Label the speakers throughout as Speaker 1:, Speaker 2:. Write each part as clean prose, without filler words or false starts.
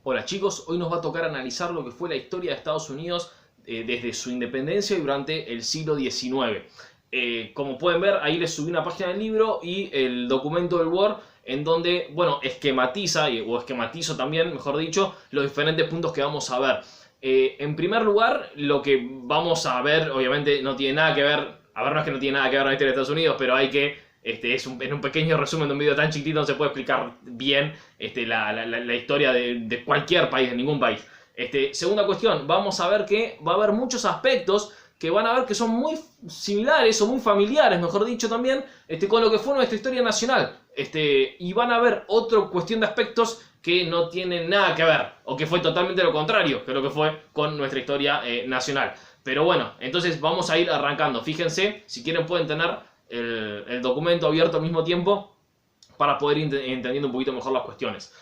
Speaker 1: Hola chicos, hoy nos va a tocar analizar lo que fue la historia de Estados Unidos desde su independencia y durante el siglo XIX. Como pueden ver, ahí les subí una página del libro y el documento del Word en donde, bueno, esquematiza, o esquematizo también, mejor dicho, los diferentes puntos que vamos a ver. En primer lugar, lo que vamos a ver, obviamente no tiene nada que ver, no es que no tiene nada que ver con la historia de Estados Unidos, pero hay que... en un pequeño resumen de un video tan chiquitito no se puede explicar bien la historia de cualquier país, de ningún país. Segunda cuestión, vamos a ver que va a haber muchos aspectos que van a ver que son muy similares o muy familiares, mejor dicho también, con lo que fue nuestra historia nacional. Y van a haber otra cuestión de aspectos que no tienen nada que ver, o que fue totalmente lo contrario que lo que fue con nuestra historia nacional. Pero bueno, entonces vamos a ir arrancando. Fíjense, si quieren pueden tener el documento abierto al mismo tiempo para poder ir entendiendo un poquito mejor las cuestiones.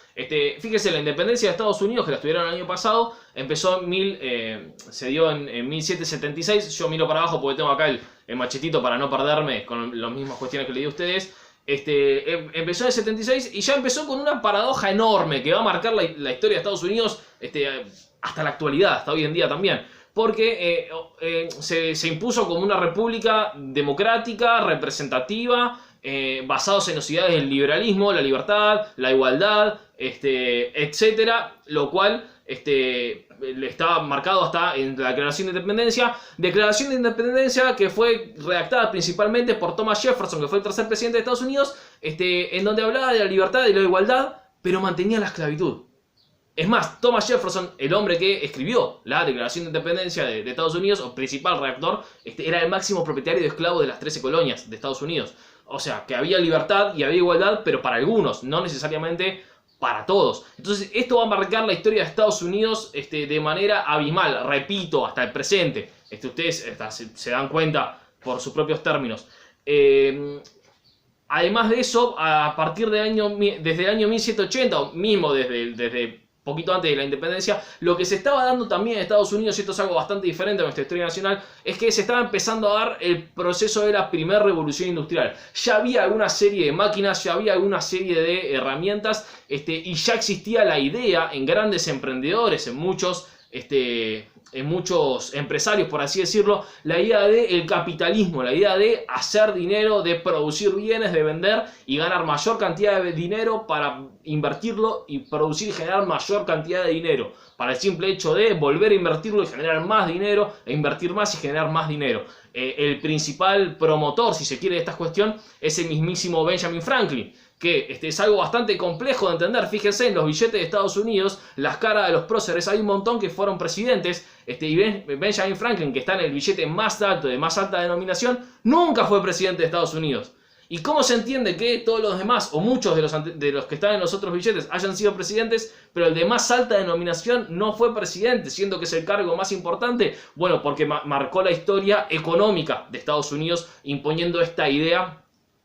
Speaker 1: Fíjense, la independencia de Estados Unidos, que la tuvieron el año pasado, empezó se dio en 1776. Yo miro para abajo porque tengo acá el machetito para no perderme con las mismas cuestiones que le di a ustedes. Empezó en el 76 y ya empezó con una paradoja enorme que va a marcar la historia de Estados Unidos hasta la actualidad, hasta hoy en día también. Porque se impuso como una república democrática, representativa, basados en los ideales del liberalismo, la libertad, la igualdad, etcétera, lo cual estaba marcado hasta en la Declaración de Independencia que fue redactada principalmente por Thomas Jefferson, que fue el tercer presidente de Estados Unidos, en donde hablaba de la libertad y la igualdad, pero mantenía la esclavitud. Es más, Thomas Jefferson, el hombre que escribió la Declaración de Independencia de Estados Unidos, o principal redactor, era el máximo propietario de esclavos de las 13 colonias de Estados Unidos. O sea, que había libertad y había igualdad, pero para algunos, no necesariamente para todos. Entonces, esto va a marcar la historia de Estados Unidos de manera abismal, repito, hasta el presente. Ustedes se dan cuenta por sus propios términos. Además de eso, a partir desde el año 1780, o mismo desde poquito antes de la independencia, lo que se estaba dando también en Estados Unidos, y esto es algo bastante diferente a nuestra historia nacional, es que se estaba empezando a dar el proceso de la primera revolución industrial. Ya había alguna serie de máquinas, ya había alguna serie de herramientas, y ya existía la idea en grandes emprendedores, en muchos empresarios, por así decirlo, la idea del capitalismo, la idea de hacer dinero, de producir bienes, de vender y ganar mayor cantidad de dinero para invertirlo y producir y generar mayor cantidad de dinero, para el simple hecho de volver a invertirlo y generar más dinero, e invertir más y generar más dinero. El principal promotor, si se quiere, de esta cuestión es el mismísimo Benjamin Franklin, que es algo bastante complejo de entender. Fíjense, en los billetes de Estados Unidos, las caras de los próceres, hay un montón que fueron presidentes, y Benjamin Franklin, que está en el billete más alto, de más alta denominación, nunca fue presidente de Estados Unidos. ¿Y cómo se entiende que todos los demás, o muchos de los que están en los otros billetes, hayan sido presidentes, pero el de más alta denominación no fue presidente, siendo que es el cargo más importante? Bueno, porque marcó la historia económica de Estados Unidos, imponiendo esta idea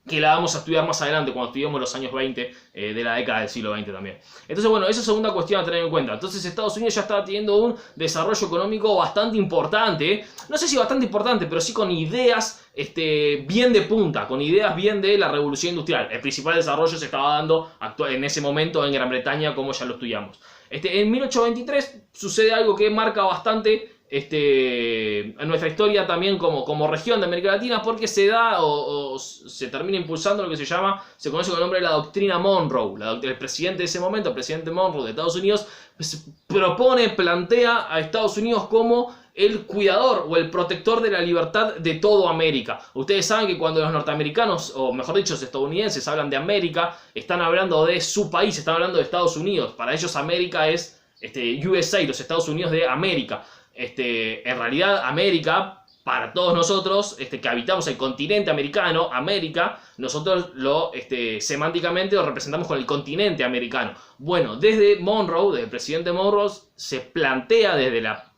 Speaker 1: que la vamos a estudiar más adelante cuando estudiemos los años 20 de la década del siglo XX también. Entonces, bueno, esa es segunda cuestión a tener en cuenta. Entonces, Estados Unidos ya estaba teniendo un desarrollo económico bastante importante. No sé si bastante importante, pero sí con ideas bien de punta, con ideas bien de la revolución industrial. El principal desarrollo se estaba dando en ese momento en Gran Bretaña, como ya lo estudiamos. En 1823 sucede algo que marca bastante en nuestra historia también como región de América Latina, porque se da o se termina impulsando lo que se conoce con el nombre de la doctrina Monroe. El presidente de ese momento, el presidente Monroe de Estados Unidos, plantea a Estados Unidos como el cuidador o el protector de la libertad de toda América. Ustedes saben que cuando los norteamericanos, o mejor dicho, los estadounidenses, hablan de América, están hablando de su país, están hablando de Estados Unidos. Para ellos América es USA, los Estados Unidos de América. En realidad América, para todos nosotros que habitamos el continente americano, América, nosotros semánticamente lo representamos con el continente americano. Bueno, desde el presidente Monroe, se plantea desde la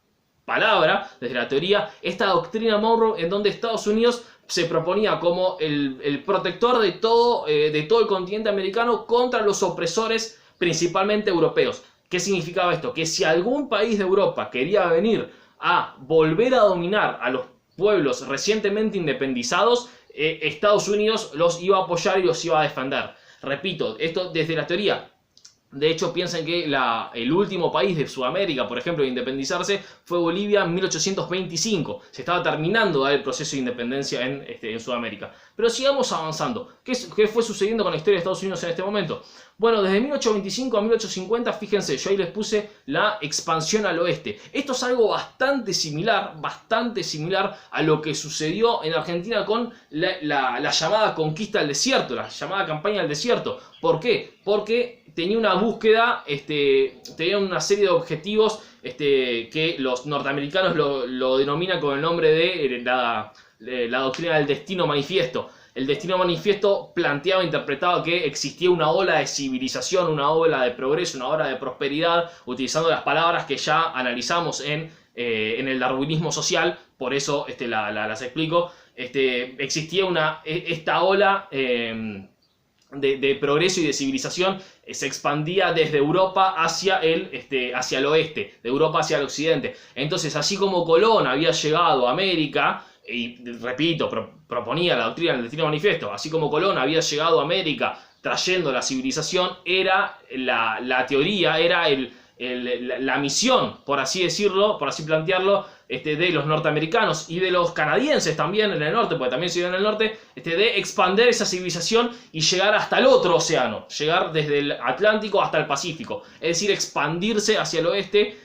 Speaker 1: palabra, desde la teoría, esta doctrina Monroe, en donde Estados Unidos se proponía como el protector de todo el continente americano contra los opresores, principalmente europeos. ¿Qué significaba esto? Que si algún país de Europa quería venir a volver a dominar a los pueblos recientemente independizados, Estados Unidos los iba a apoyar y los iba a defender. Repito, esto desde la teoría. De hecho, piensen que el último país de Sudamérica, por ejemplo, de independizarse fue Bolivia en 1825. Se estaba terminando el proceso de independencia en Sudamérica. Pero sigamos avanzando. ¿Qué fue sucediendo con la historia de Estados Unidos en este momento? Bueno, desde 1825 a 1850, fíjense, yo ahí les puse la expansión al oeste. Esto es algo bastante similar a lo que sucedió en Argentina con la llamada conquista del desierto, la llamada campaña del desierto. ¿Por qué? Porque tenía una búsqueda, tenía una serie de objetivos que los norteamericanos lo denominan con el nombre de la doctrina del destino manifiesto. El destino manifiesto planteaba, interpretaba que existía una ola de civilización, una ola de progreso, una ola de prosperidad, utilizando las palabras que ya analizamos en el darwinismo social, por eso las explico. Existía esta ola de progreso y de civilización, se expandía desde Europa hacia el oeste, de Europa hacia el occidente. Entonces, así como Colón había llegado a América, y repito, proponía la doctrina del destino manifiesto, así como Colón había llegado a América trayendo la civilización, era la teoría, era la misión, por así decirlo, por así plantearlo, de los norteamericanos y de los canadienses también en el norte, porque también se dio en el norte, de expandir esa civilización y llegar hasta el otro océano, llegar desde el Atlántico hasta el Pacífico, es decir, expandirse hacia el oeste,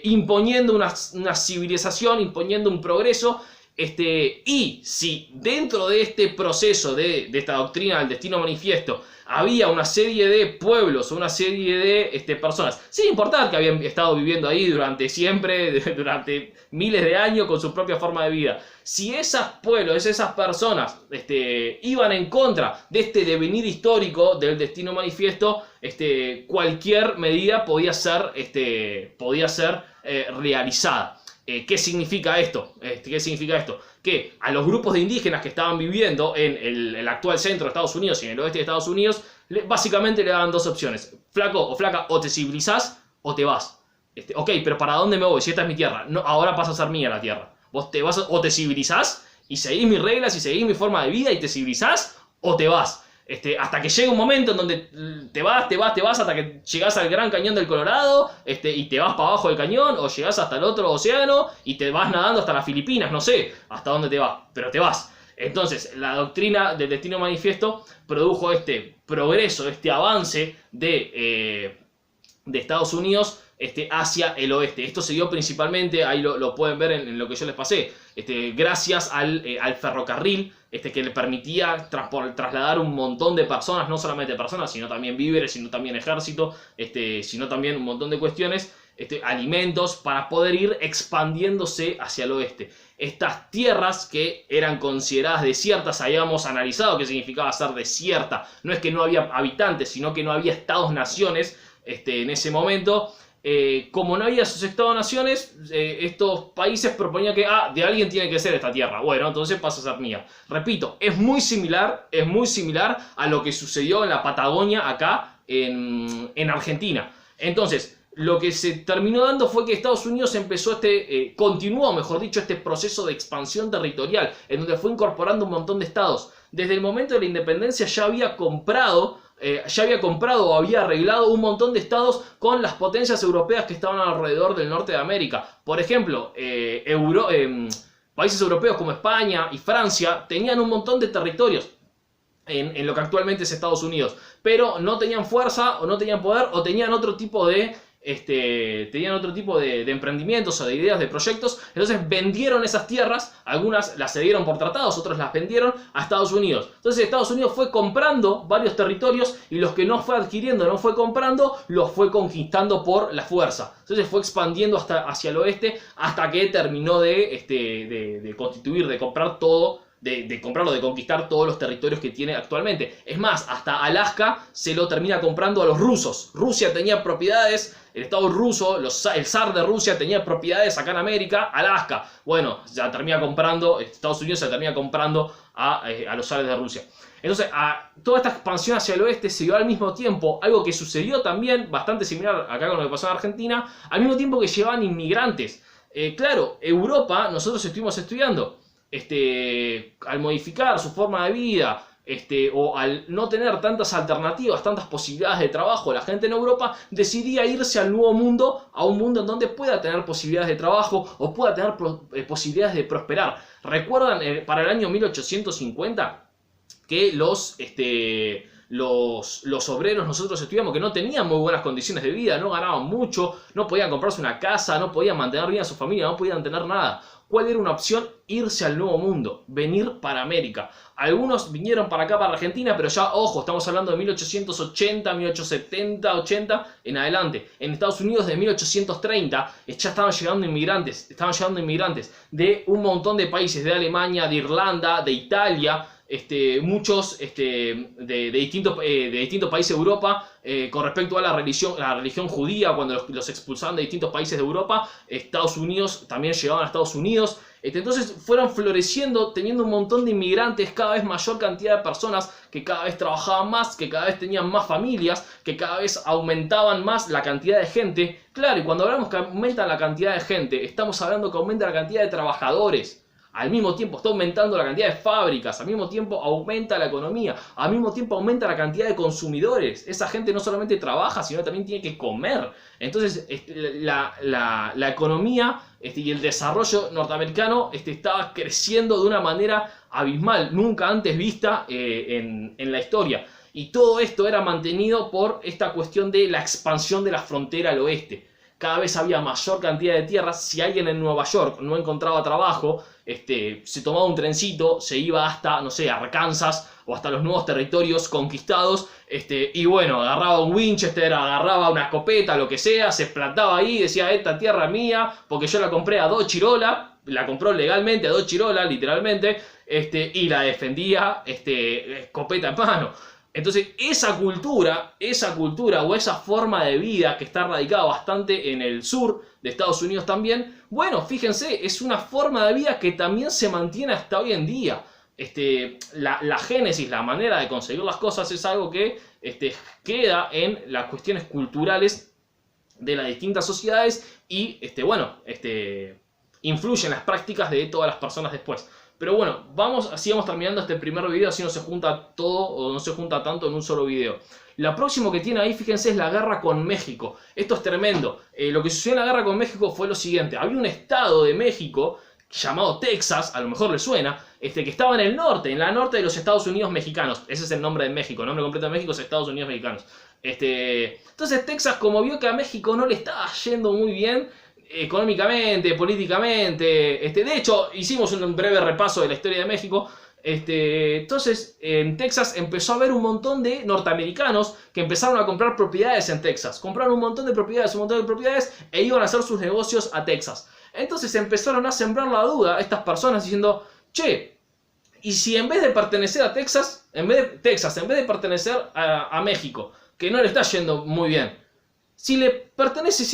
Speaker 1: imponiendo una civilización, imponiendo un progreso. Y si dentro de este proceso de esta doctrina del destino manifiesto había una serie de pueblos o una serie de personas, sin importar que habían estado viviendo ahí durante siempre, durante miles de años con su propia forma de vida, si esos pueblos, esas personas iban en contra de este devenir histórico del destino manifiesto, cualquier medida podía ser realizada. ¿Qué significa esto? ¿Qué significa esto? Que a los grupos de indígenas que estaban viviendo en el actual centro de Estados Unidos y en el oeste de Estados Unidos, básicamente le daban dos opciones. Flaco o flaca, o te civilizás o te vas. Ok, pero ¿para dónde me voy? Si esta es mi tierra, no, ahora pasa a ser mía la tierra. Vos te vas o te civilizás y seguís mis reglas y seguís mi forma de vida y te civilizás o te vas. Hasta que llega un momento en donde te vas hasta que llegás al Gran Cañón del Colorado y te vas para abajo del cañón, o llegás hasta el otro océano y te vas nadando hasta las Filipinas, no sé hasta dónde te vas, pero te vas. Entonces, la doctrina del destino manifiesto produjo este progreso, este avance de Estados Unidos hacia el oeste. Esto se dio principalmente, ahí lo pueden ver en lo que yo les pasé, gracias al ferrocarril, que le permitía trasladar un montón de personas, no solamente personas, sino también víveres, sino también ejército, sino también un montón de cuestiones, alimentos, para poder ir expandiéndose hacia el oeste. Estas tierras que eran consideradas desiertas, habíamos analizado qué significaba ser desierta. No es que no había habitantes, sino que no había estados-naciones en ese momento. Como no había esos estados-naciones, estos países proponían que de alguien tiene que ser esta tierra. Bueno, entonces pasa a ser mía. Repito, es muy similar a lo que sucedió en la Patagonia acá en Argentina. Entonces, lo que se terminó dando fue que Estados Unidos empezó continuó, mejor dicho, este proceso de expansión territorial, en donde fue incorporando un montón de estados. Desde el momento de la independencia ya había comprado o había arreglado un montón de estados con las potencias europeas que estaban alrededor del norte de América. Por ejemplo, países europeos como España y Francia tenían un montón de territorios en lo que actualmente es Estados Unidos, pero no tenían fuerza o no tenían poder o tenían otro tipo de emprendimientos o de ideas, de proyectos. Entonces vendieron esas tierras, algunas las cedieron por tratados, otras las vendieron a Estados Unidos. Entonces Estados Unidos fue comprando varios territorios y los que no fue adquiriendo, no fue comprando, los fue conquistando por la fuerza. Entonces fue expandiendo hacia el oeste hasta que terminó de constituir, de comprar todo, de conquistar todos los territorios que tiene actualmente. Es más, hasta Alaska se lo termina comprando a los rusos. Rusia tenía propiedades, el Estado ruso, el zar de Rusia tenía propiedades acá en América, Alaska. Bueno, ya termina comprando, Estados Unidos se termina comprando a los zares de Rusia. Entonces, toda esta expansión hacia el oeste se dio al mismo tiempo, algo que sucedió también, bastante similar acá con lo que pasó en Argentina, al mismo tiempo que llevaban inmigrantes. Claro, Europa, nosotros estuvimos estudiando, al modificar su forma de vida, o al no tener tantas alternativas, tantas posibilidades de trabajo, la gente en Europa decidía irse al Nuevo Mundo, a un mundo en donde pueda tener posibilidades de trabajo o pueda tener posibilidades de prosperar. ¿Recuerdan para el año 1850 que los obreros, nosotros estudiamos, que no tenían muy buenas condiciones de vida, no ganaban mucho, no podían comprarse una casa, no podían mantener bien a su familia, no podían tener nada? ¿Cuál era una opción? Irse al Nuevo Mundo, venir para América. Algunos vinieron para acá, para Argentina, pero ya, ojo, estamos hablando de 1880, 1870, 80 en adelante. En Estados Unidos de 1830 ya estaban llegando inmigrantes de un montón de países, de Alemania, de Irlanda, de Italia, muchos de distintos países de Europa. Con respecto a la religión judía, cuando los expulsaban de distintos países de Europa, Estados Unidos, también llegaban a Estados Unidos. Entonces fueron floreciendo, teniendo un montón de inmigrantes, cada vez mayor cantidad de personas que cada vez trabajaban más, que cada vez tenían más familias, que cada vez aumentaban más la cantidad de gente. Claro, y cuando hablamos que aumenta la cantidad de gente, estamos hablando que aumenta la cantidad de trabajadores. Al mismo tiempo está aumentando la cantidad de fábricas, al mismo tiempo aumenta la economía, al mismo tiempo aumenta la cantidad de consumidores. Esa gente no solamente trabaja, sino también tiene que comer. Entonces la economía y el desarrollo norteamericano estaba creciendo de una manera abismal, nunca antes vista en la historia. Y todo esto era mantenido por esta cuestión de la expansión de la frontera al oeste. Cada vez había mayor cantidad de tierras. Si alguien en Nueva York no encontraba trabajo, se tomaba un trencito, se iba hasta, no sé, Arkansas o hasta los nuevos territorios conquistados, y bueno, agarraba un Winchester, agarraba una escopeta, lo que sea, se plantaba ahí, decía, esta tierra es mía, porque yo la compré a 2 chirolas, la compró legalmente a 2 chirolas, literalmente, y la defendía, escopeta en mano. Entonces esa cultura o esa forma de vida que está radicada bastante en el sur de Estados Unidos también, bueno, fíjense, es una forma de vida que también se mantiene hasta hoy en día. La génesis, la manera de conseguir las cosas es algo que queda en las cuestiones culturales de las distintas sociedades y influye en las prácticas de todas las personas después. Pero bueno, así vamos terminando este primer video, así no se junta todo o no se junta tanto en un solo video. La próxima que tiene ahí, fíjense, es la guerra con México. Esto es tremendo. Lo que sucedió en la guerra con México fue lo siguiente. Había un estado de México llamado Texas, a lo mejor le suena, que estaba en el norte, en la norte de los Estados Unidos mexicanos. Ese es el nombre de México, el nombre completo de México es Estados Unidos mexicanos. Entonces Texas, como vio que a México no le estaba yendo muy bien económicamente, políticamente, de hecho hicimos un breve repaso de la historia de México, entonces en Texas empezó a haber un montón de norteamericanos que empezaron a comprar propiedades en Texas, compraron un montón de propiedades e iban a hacer sus negocios a Texas. Entonces empezaron a sembrar la duda estas personas diciendo, che, y si en vez de pertenecer a Texas, en vez de pertenecer a México, que no le está yendo muy bien, si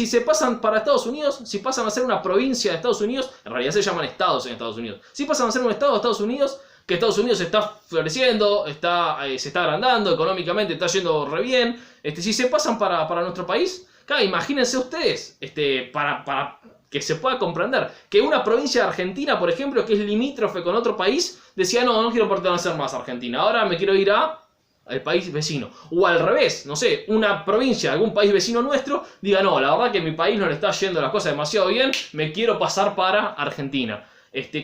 Speaker 1: se pasan para Estados Unidos, si pasan a ser una provincia de Estados Unidos, en realidad se llaman estados en Estados Unidos, si pasan a ser un estado de Estados Unidos, que Estados Unidos está floreciendo, se está agrandando económicamente, está yendo re bien, si se pasan para nuestro país, claro, imagínense ustedes, para que se pueda comprender, que una provincia de Argentina, por ejemplo, que es limítrofe con otro país, decía, no quiero pertenecer más a Argentina, ahora me quiero ir al país vecino. O al revés, no sé, una provincia de algún país vecino nuestro diga, no, la verdad que mi país no le está yendo las cosas demasiado bien, me quiero pasar para Argentina.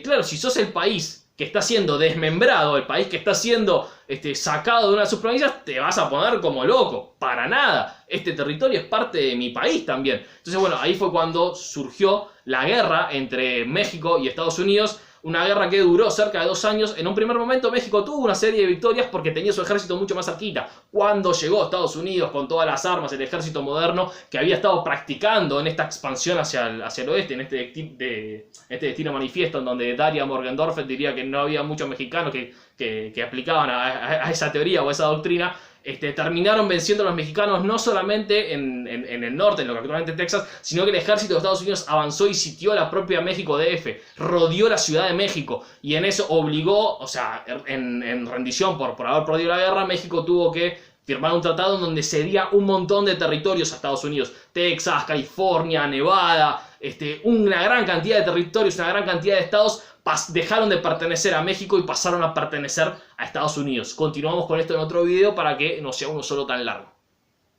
Speaker 1: Claro, si sos el país que está siendo desmembrado, el país que está siendo sacado de una de sus provincias, te vas a poner como loco. Para nada. Este territorio es parte de mi país también. Entonces, bueno, ahí fue cuando surgió la guerra entre México y Estados Unidos. Una guerra que duró cerca de 2 años. En un primer momento México tuvo una serie de victorias porque tenía su ejército mucho más cerquita. Cuando llegó a Estados Unidos con todas las armas, el ejército moderno que había estado practicando en esta expansión hacia el oeste, en este destino manifiesto en donde Daria Morgendorffer diría que no había muchos mexicanos que aplicaban a esa teoría o a esa doctrina, terminaron venciendo a los mexicanos no solamente en el norte, en lo que actualmente es Texas, sino que el ejército de Estados Unidos avanzó y sitió la propia México DF, rodeó la Ciudad de México y en eso obligó, o sea, en rendición por haber perdido la guerra, México tuvo que firmar un tratado en donde cedía un montón de territorios a Estados Unidos, Texas, California, Nevada, una gran cantidad de territorios, una gran cantidad de estados dejaron de pertenecer a México y pasaron a pertenecer a Estados Unidos. Continuamos con esto en otro video para que no sea uno solo tan largo.